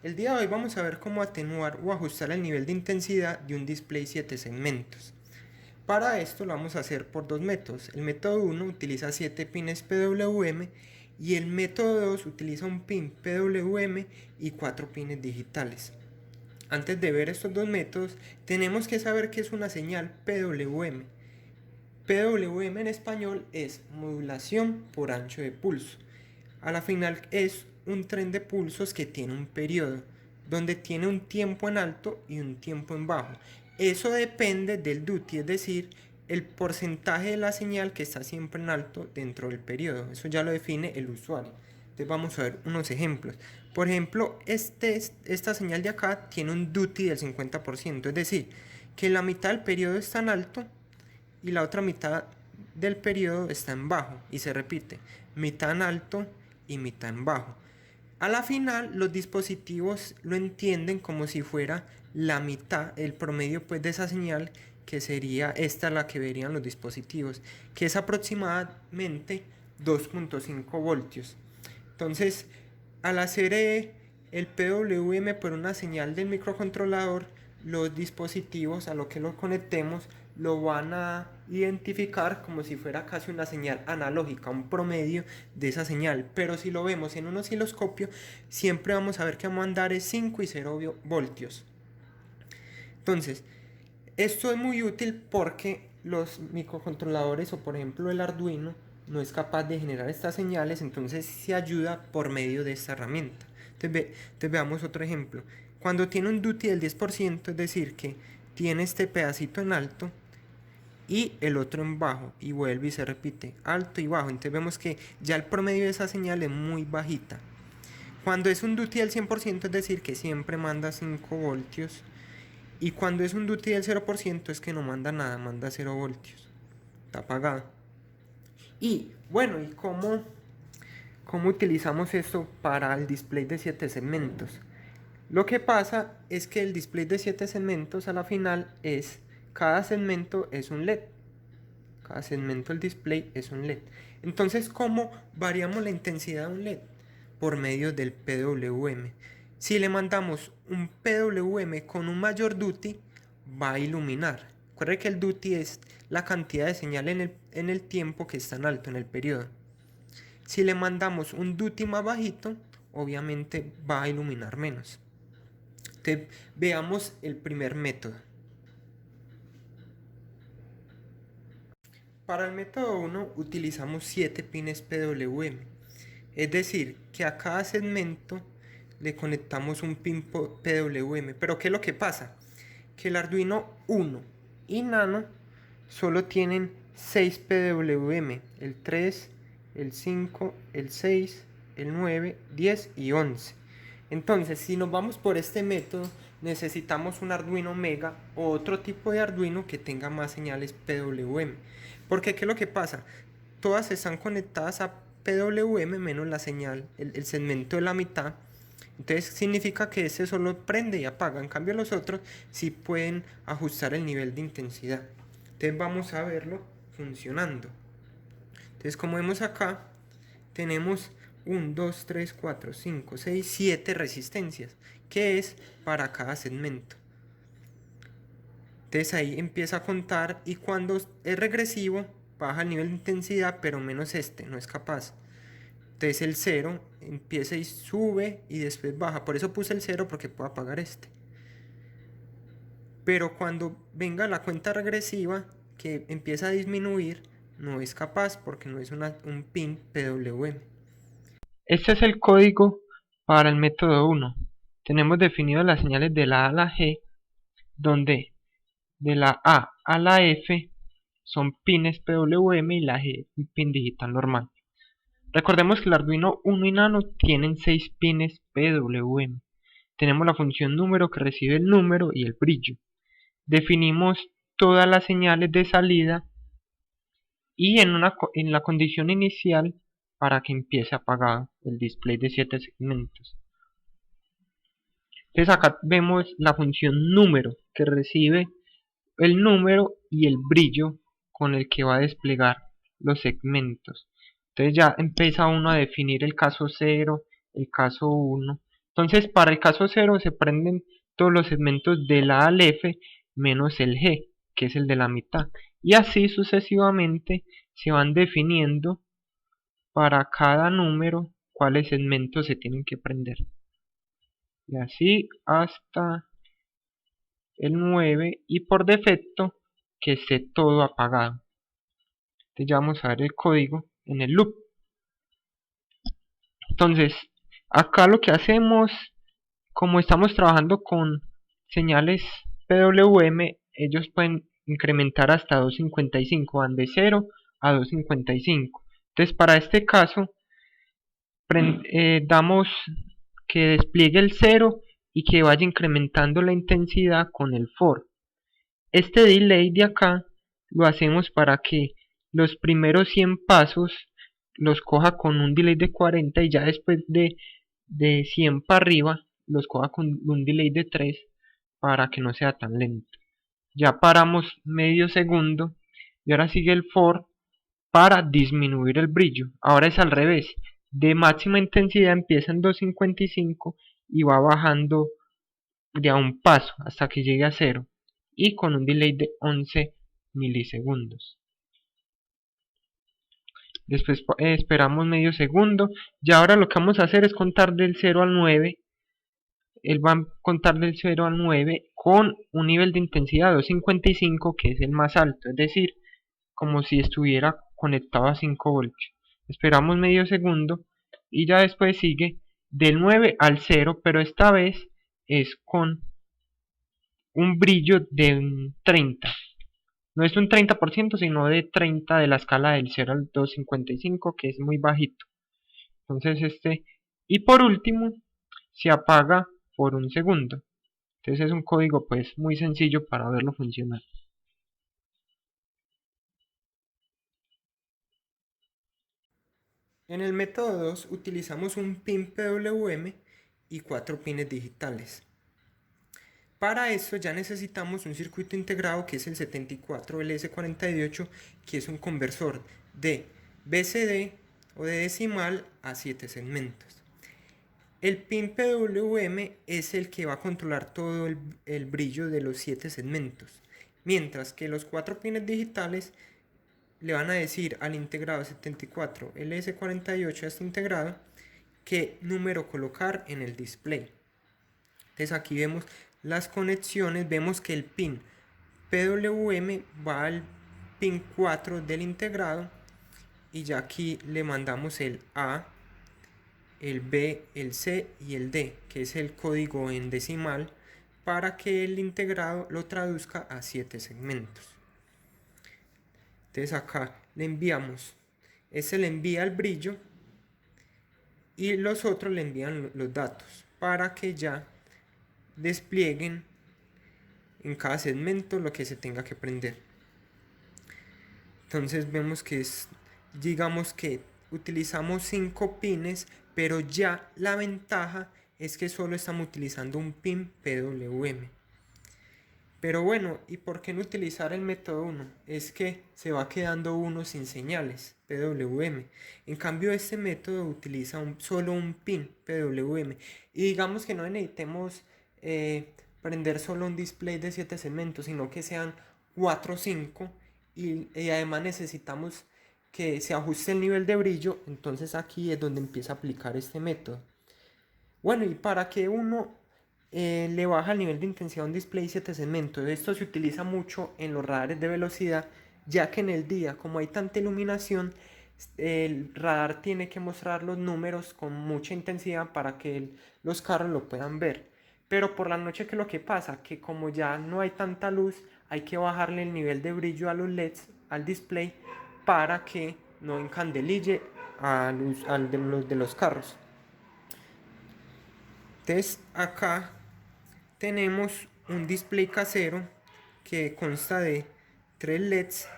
El día de hoy vamos a ver cómo atenuar o ajustar el nivel de intensidad de un display 7 segmentos. Para esto lo vamos a hacer por dos métodos. El método 1 utiliza 7 pines PWM y el método 2 utiliza un pin PWM y 4 pines digitales. Antes de ver estos dos métodos, tenemos que saber qué es una señal PWM. PWM en español es modulación por ancho de pulso. A la final es un tren de pulsos que tiene un periodo, donde tiene un tiempo en alto y un tiempo en bajo. Eso depende del duty, es decir, el porcentaje de la señal que está siempre en alto dentro del periodo. Eso ya lo define el usuario. Entonces vamos a ver unos ejemplos. Por ejemplo, esta señal de acá tiene un duty del 50%, es decir, que la mitad del periodo está en alto y la otra mitad del periodo está en bajo y se repite, mitad en alto y mitad en bajo. A la final los dispositivos lo entienden como si fuera la mitad, el promedio pues de esa señal, que sería esta la que verían los dispositivos, que es aproximadamente 2.5 voltios. Entonces, al hacer el PWM por una señal del microcontrolador, los dispositivos a lo que lo conectemos lo van a identificar como si fuera casi una señal analógica, un promedio de esa señal. Pero si lo vemos en un osciloscopio, siempre vamos a ver que vamos a andar es 5 y 0 voltios. Entonces, esto es muy útil porque los microcontroladores o por ejemplo el Arduino no es capaz de generar estas señales, entonces se ayuda por medio de esta herramienta. Entonces veamos otro ejemplo. Cuando tiene un duty del 10%, es decir, que tiene este pedacito en alto y el otro en bajo, y vuelve y se repite, alto y bajo. Entonces vemos que ya el promedio de esa señal es muy bajita. Cuando es un duty del 100%, es decir, que siempre manda 5 voltios. Y cuando es un duty del 0% es que no manda nada, manda 0 voltios. Está apagado. Y bueno, ¿y cómo utilizamos esto para el display de 7 segmentos? Lo que pasa es que el display de 7 segmentos a la final es, cada segmento es un LED. Cada segmento del display es un LED. Entonces, ¿cómo variamos la intensidad de un LED? Por medio del PWM. Si le mandamos un PWM con un mayor duty, va a iluminar. Recuerde que el duty es la cantidad de señal en el tiempo que está en alto, en el periodo. Si le mandamos un duty más bajito, obviamente va a iluminar menos. Entonces, veamos el primer método. Para el método 1 utilizamos 7 pines PWM, es decir, que a cada segmento le conectamos un pin PWM. Pero ¿qué es lo que pasa? Que el Arduino 1 y Nano solo tienen 6 PWM, el 3, el 5, el 6, el 9, 10 y 11. Entonces, si nos vamos por este método, necesitamos un Arduino Mega o otro tipo de Arduino que tenga más señales PWM. Porque ¿qué es lo que pasa? Todas están conectadas a PWM menos la señal, el segmento de la mitad. Entonces significa que ese solo prende y apaga. En cambio los otros sí pueden ajustar el nivel de intensidad. Entonces vamos a verlo funcionando. Entonces como vemos acá, tenemos 1, 2, 3, 4, 5, 6, 7 resistencias, que es para cada segmento. Entonces ahí empieza a contar y cuando es regresivo baja el nivel de intensidad, pero menos este, no es capaz. Entonces el 0 empieza y sube y después baja. Por eso puse el 0 porque puedo apagar este. Pero cuando venga la cuenta regresiva que empieza a disminuir, no es capaz porque no es un pin PWM. Este es el código para el método 1. Tenemos definido las señales de la A a la G, donde de la A a la F son pines PWM y la G un pin digital normal. Recordemos que el Arduino 1 y Nano tienen 6 pines PWM. Tenemos la función número que recibe el número y el brillo. Definimos todas las señales de salida y en la condición inicial para que empiece apagado el display de 7 segmentos. Entonces acá vemos la función número que recibe el número y el brillo con el que va a desplegar los segmentos. Entonces ya empieza uno a definir el caso 0, el caso 1. Entonces para el caso 0 se prenden todos los segmentos de la A al F menos el G, que es el de la mitad. Y así sucesivamente se van definiendo para cada número cuáles segmentos se tienen que prender. Y así hasta el 9 y por defecto que esté todo apagado. Entonces ya vamos a ver el código en el loop. Entonces acá lo que hacemos, como estamos trabajando con señales PWM, ellos pueden incrementar hasta 255, van de 0 a 255. Entonces para este caso damos que despliegue el 0 y que vaya incrementando la intensidad con el for. Este delay de acá lo hacemos para que los primeros 100 pasos los coja con un delay de 40 y ya después de 100 para arriba los coja con un delay de 3 para que no sea tan lento. Ya paramos medio segundo y ahora sigue el for para disminuir el brillo. Ahora es al revés, de máxima intensidad empieza en 255 y va bajando de a un paso hasta que llegue a 0 y con un delay de 11 milisegundos. Después esperamos medio segundo y ahora lo que vamos a hacer es contar del 0 al 9. Él va a contar del 0 al 9 con un nivel de intensidad 255 que es el más alto, es decir, como si estuviera conectado a 5 voltios. Esperamos medio segundo y ya después sigue del 9 al 0, pero esta vez es con un brillo de un 30. No es un 30%, sino de 30 de la escala del 0 al 255, que es muy bajito. Entonces y por último, se apaga por un segundo. Entonces es un código pues muy sencillo para verlo funcionar. En el método 2 utilizamos un pin PWM y 4 pines digitales. Para eso ya necesitamos un circuito integrado que es el 74LS48, que es un conversor de BCD o de decimal a 7 segmentos. El pin PWM es el que va a controlar todo el brillo de los 7 segmentos, mientras que los 4 pines digitales le van a decir al integrado 74LS48 a este integrado qué número colocar en el display. Entonces aquí vemos las conexiones, vemos que el pin PWM va al pin 4 del integrado y ya aquí le mandamos el A, el B, el C y el D, que es el código en decimal, para que el integrado lo traduzca a 7 segmentos. Entonces acá le enviamos, le envía el brillo y los otros le envían los datos para que ya desplieguen en cada segmento lo que se tenga que prender. Entonces vemos que digamos que utilizamos 5 pines, pero ya la ventaja es que solo estamos utilizando un pin PWM. Pero bueno, ¿y por qué no utilizar el método 1? Es que se va quedando uno sin señales PWM. En cambio, este método utiliza solo un pin PWM. Y digamos que no necesitemos prender solo un display de 7 segmentos, sino que sean 4 o 5. Y además necesitamos que se ajuste el nivel de brillo. Entonces aquí es donde empieza a aplicar este método. Bueno, y para que uno le baja el nivel de intensidad a un display 7 segmentos. Esto se utiliza mucho en los radares de velocidad, ya que en el día, como hay tanta iluminación, el radar tiene que mostrar los números con mucha intensidad para que los carros lo puedan ver. Pero por la noche, ¿qué es lo que pasa? Que como ya no hay tanta luz, hay que bajarle el nivel de brillo a los LEDs, al display, para que no encandelille al de los carros. Entonces acá tenemos un display casero que consta de 3 LEDs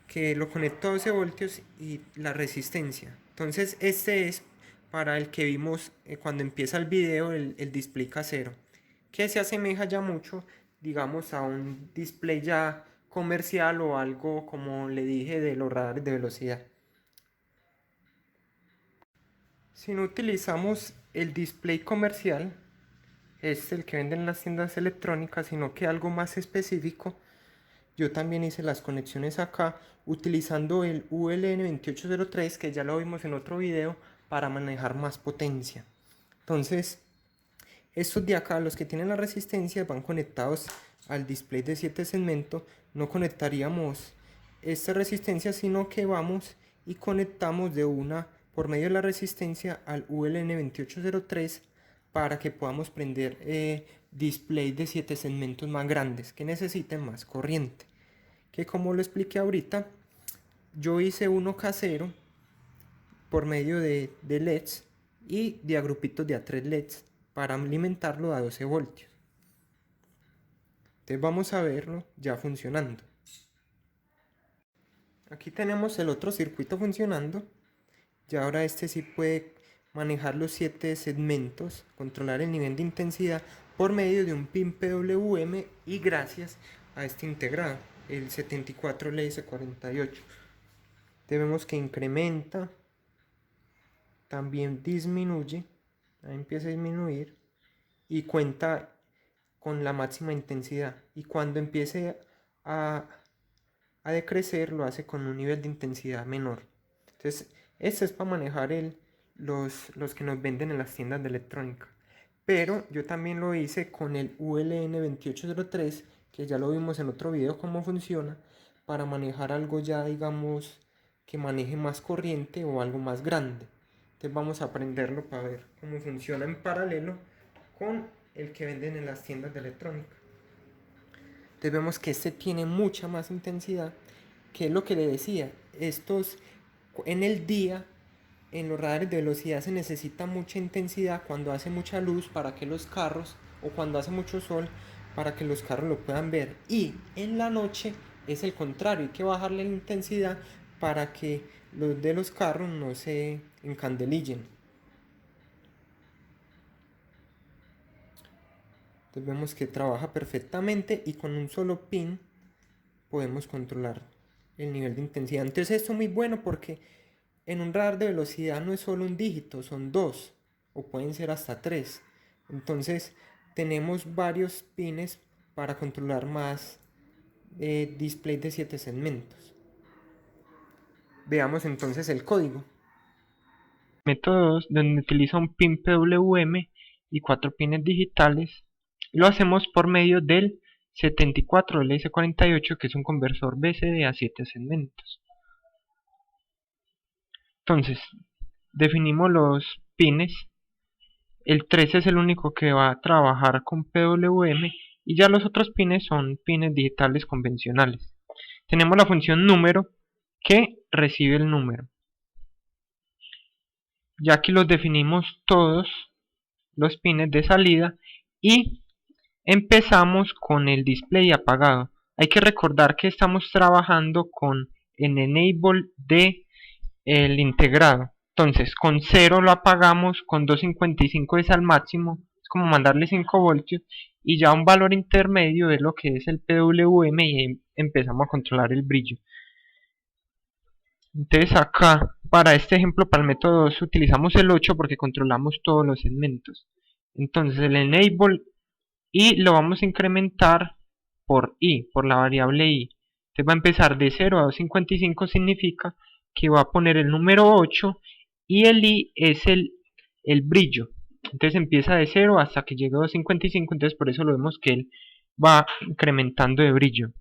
que lo conecto a 12 voltios y la resistencia. Entonces este es para el que vimos cuando empieza el video, el display casero, que se asemeja ya mucho, digamos, a un display ya comercial o algo como le dije de los radares de velocidad. Si no utilizamos el display comercial, el que venden en las tiendas electrónicas, sino que algo más específico, yo también hice las conexiones acá utilizando el ULN2803, que ya lo vimos en otro video, para manejar más potencia. Entonces, estos de acá, los que tienen la resistencia, van conectados al display de 7 segmentos. No conectaríamos esta resistencia, sino que vamos y conectamos de una por medio de la resistencia al ULN2803 para que podamos prender display de 7 segmentos más grandes que necesiten más corriente. Que como lo expliqué ahorita, yo hice uno casero por medio de LEDs y de agrupitos de A3 LEDs para alimentarlo a 12 voltios. Entonces vamos a verlo ya funcionando. Aquí tenemos el otro circuito funcionando. Ya ahora este sí puede manejar los 7 segmentos, controlar el nivel de intensidad por medio de un pin PWM y gracias a este integrado, el 74LS48. Vemos que incrementa, también disminuye, ahí empieza a disminuir y cuenta con la máxima intensidad, y cuando empiece a decrecer lo hace con un nivel de intensidad menor. Entonces esto es para manejar los que nos venden en las tiendas de electrónica, pero yo también lo hice con el ULN2803, que ya lo vimos en otro video cómo funciona, para manejar algo ya digamos que maneje más corriente o algo más grande. Entonces vamos a aprenderlo para ver cómo funciona en paralelo con el que venden en las tiendas de electrónica. Entonces vemos que este tiene mucha más intensidad, que es lo que le decía. Estos en el día, en los radares de velocidad se necesita mucha intensidad cuando hace mucha luz para que los carros, o cuando hace mucho sol para que los carros lo puedan ver. Y en la noche es el contrario, hay que bajarle la intensidad para que los de los carros no se encandelillen. Entonces vemos que trabaja perfectamente y con un solo pin podemos controlar el nivel de intensidad. Entonces esto es muy bueno porque en un radar de velocidad no es solo un dígito, son dos o pueden ser hasta tres. Entonces tenemos varios pines para controlar más display de 7 segmentos. Veamos entonces el código. Métodos donde utiliza un pin PWM y 4 pines digitales. Lo hacemos por medio del 74LS48, que es un conversor BCD a 7 segmentos. Entonces, definimos los pines. El 13 es el único que va a trabajar con PWM y ya los otros pines son pines digitales convencionales. Tenemos la función número que recibe el número. Ya aquí los definimos todos los pines de salida y empezamos con el display apagado. Hay que recordar que estamos trabajando con el enable de el integrado. Entonces con 0 lo apagamos, con 255 es al máximo, es como mandarle 5 voltios, y ya un valor intermedio es lo que es el PWM y empezamos a controlar el brillo. Entonces acá, para este ejemplo, para el método 2, utilizamos el 8 porque controlamos todos los segmentos. Entonces el enable y lo vamos a incrementar por i, por la variable i. Entonces va a empezar de 0 a 255, significa que va a poner el número 8 y el i es el brillo. Entonces empieza de 0 hasta que llegue a 255, entonces por eso lo vemos que él va incrementando de brillo.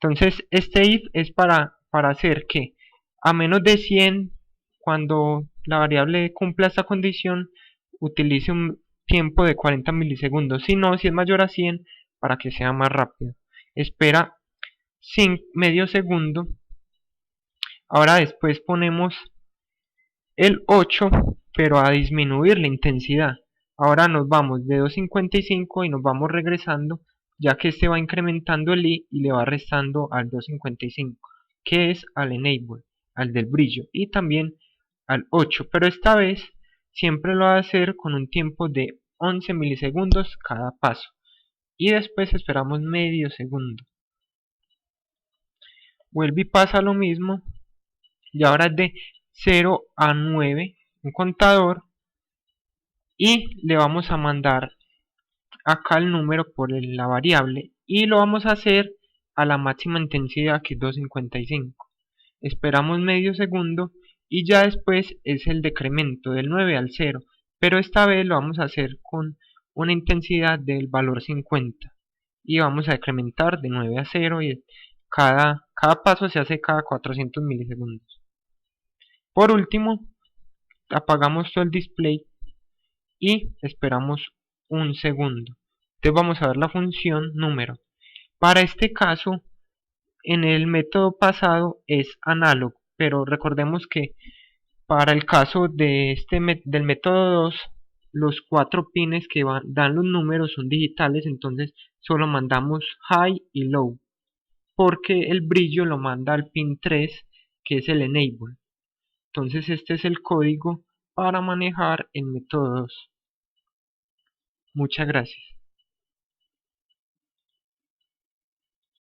Entonces este if es para hacer que a menos de 100, cuando la variable cumpla esta condición, utilice un tiempo de 40 milisegundos. Si no, si es mayor a 100, para que sea más rápido. Espera medio segundo. Ahora después ponemos el 8, pero a disminuir la intensidad. Ahora nos vamos de 255 y nos vamos regresando, ya que este va incrementando el i y le va restando al 255, que es al enable, al del brillo, y también al 8, pero esta vez siempre lo va a hacer con un tiempo de 11 milisegundos cada paso, y después esperamos medio segundo. Vuelve y pasa lo mismo, y ahora es de 0 a 9, un contador, y le vamos a mandar acá el número por la variable y lo vamos a hacer a la máxima intensidad, que es 255. Esperamos medio segundo y ya después es el decremento del 9 al 0, pero esta vez lo vamos a hacer con una intensidad del valor 50 y vamos a decrementar de 9 a 0 y cada paso se hace cada 400 milisegundos. Por último, apagamos todo el display y esperamos un segundo. Entonces vamos a ver la función número. Para este caso, en el método pasado es análogo, pero recordemos que para el caso de del método 2, los 4 pines que dan los números son digitales, entonces solo mandamos high y low, porque el brillo lo manda al pin 3, que es el enable. Entonces este es el código para manejar el método 2. Muchas gracias.